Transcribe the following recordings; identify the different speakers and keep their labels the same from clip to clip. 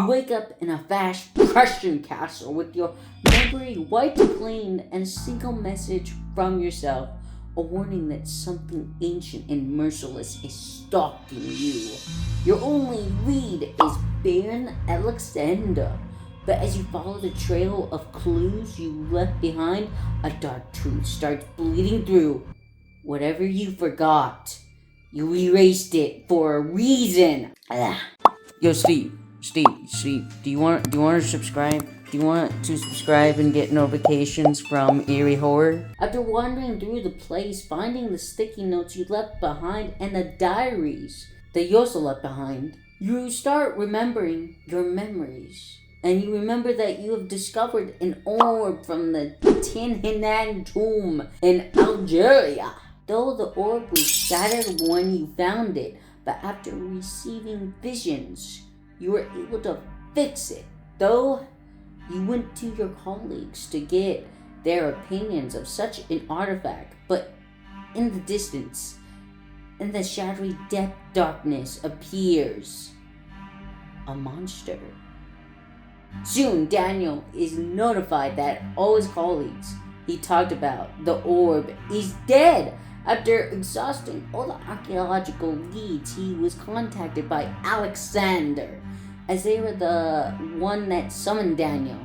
Speaker 1: You wake up in a vast Prussian castle with your memory wiped clean and a single message from yourself. A warning that something ancient and merciless is stalking you. Your only lead is Baron Alexander. But as you follow the trail of clues you left behind, a dark truth starts bleeding through. Whatever you forgot, you erased it for a reason. Yo, Steve, do you want to subscribe? Do you want to subscribe and get notifications from Eerie Horror? After wandering through the place, finding the sticky notes you left behind and the diaries that you also left behind, you start remembering your memories. And you remember that you have discovered an orb from the Tin Hinan tomb in Algeria. Though the orb was shattered when you found it, but after receiving visions, you were able to fix it. Though you went to your colleagues to get their opinions of such an artifact, but in the distance, in the shadowy darkness appears a monster. Soon, Daniel is notified that all his colleagues he talked about, the orb, is dead. After exhausting all the archaeological leads, he was contacted by Alexander, as they were the one that summoned Daniel.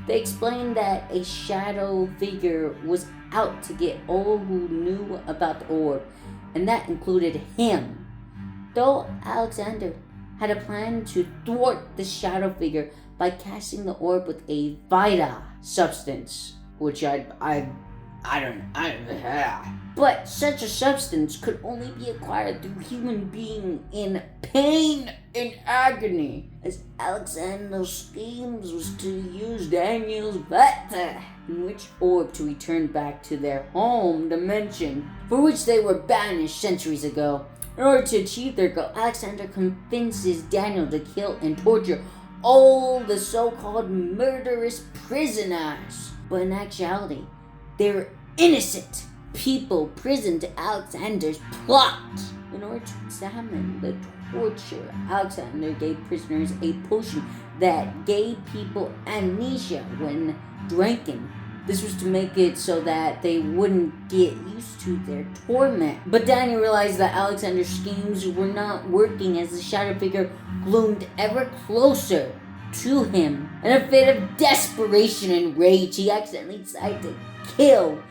Speaker 1: They explained that a shadow figure was out to get all who knew about the orb, and that included him. Though Alexander had a plan to thwart the shadow figure by casting the orb with a Vita substance, which but such a substance could only be acquired through human being in pain and agony, as Alexander's schemes was to use Daniel's Vita in which orb to return back to their home dimension, for which they were banished centuries ago. In order to achieve their goal, Alexander convinces Daniel to kill and torture all the so-called murderous prisoners. But in actuality, they're innocent people prisoned to Alexander's plot. In order to examine the torture, Alexander gave prisoners a potion that gave people amnesia when drinking. This was to make it so that they wouldn't get used to their torment. But Daniel realized that Alexander's schemes were not working as the shadow figure loomed ever closer to him. In a fit of desperation and rage, he accidentally decided to kill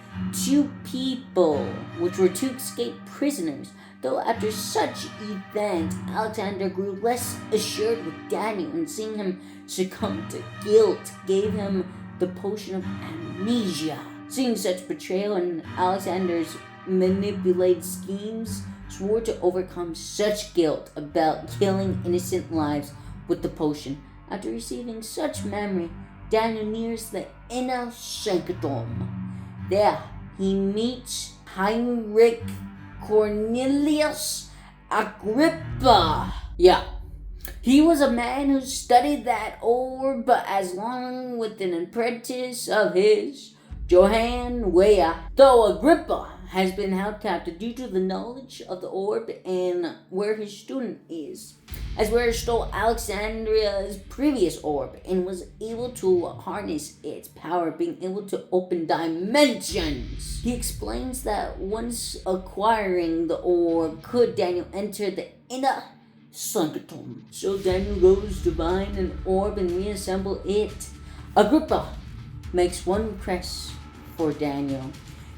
Speaker 1: 2 people, which were 2 escaped prisoners. Though after such event, Alexander grew less assured with Daniel, and seeing him succumb to guilt, gave him the potion of amnesia. Seeing such betrayal and Alexander's manipulated schemes, swore to overcome such guilt about killing innocent lives with the potion. After receiving such memory, Daniel nears the inner sanctum. There, he meets Heinrich Cornelius Agrippa. Yeah. He was a man who studied that orb as long with an apprentice of his, Johann Weah. Though Agrippa has been held captive due to the knowledge of the orb and where his student is, as Weah stole Alexandria's previous orb and was able to harness its power, being able to open dimensions. He explains that once acquiring the orb, could Daniel enter the inner sanctum. So Daniel goes to find an orb and reassemble it. Agrippa makes one request for Daniel.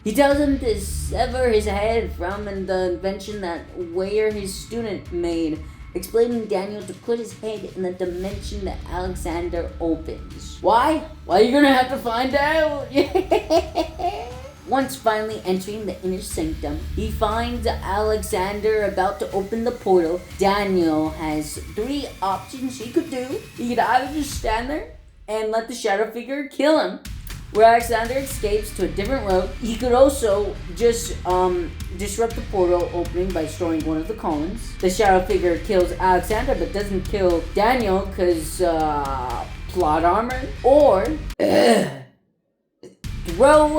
Speaker 1: He tells him to sever his head from the invention that Weah, his student, made, explaining Daniel to put his head in the dimension that Alexander opens. Why? Well, you're gonna have to find out. Once finally entering the inner sanctum, he finds Alexander about to open the portal. Daniel has 3 options he could do. He could either just stand there and let the shadow figure kill him, where Alexander escapes to a different road. He could also just disrupt the portal opening by destroying one of the columns. The shadow figure kills Alexander but doesn't kill Daniel because plot armor. Or throw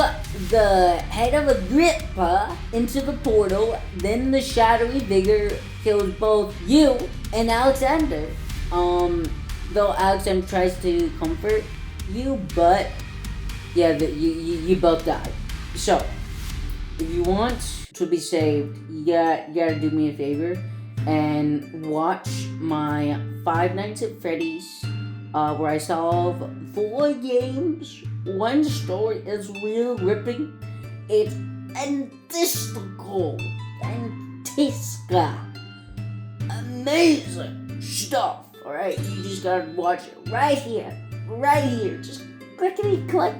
Speaker 1: the head of Agrippa into the portal, then the shadowy figure kills both you and Alexander. though Alexander tries to comfort you, but yeah, you both die. So, if you want to be saved, you gotta do me a favor and watch my Five Nights at Freddy's, where I solve 4 games. One story is real ripping. It's fantastical, amazing stuff. All right, you just gotta watch it right here, just clickety click.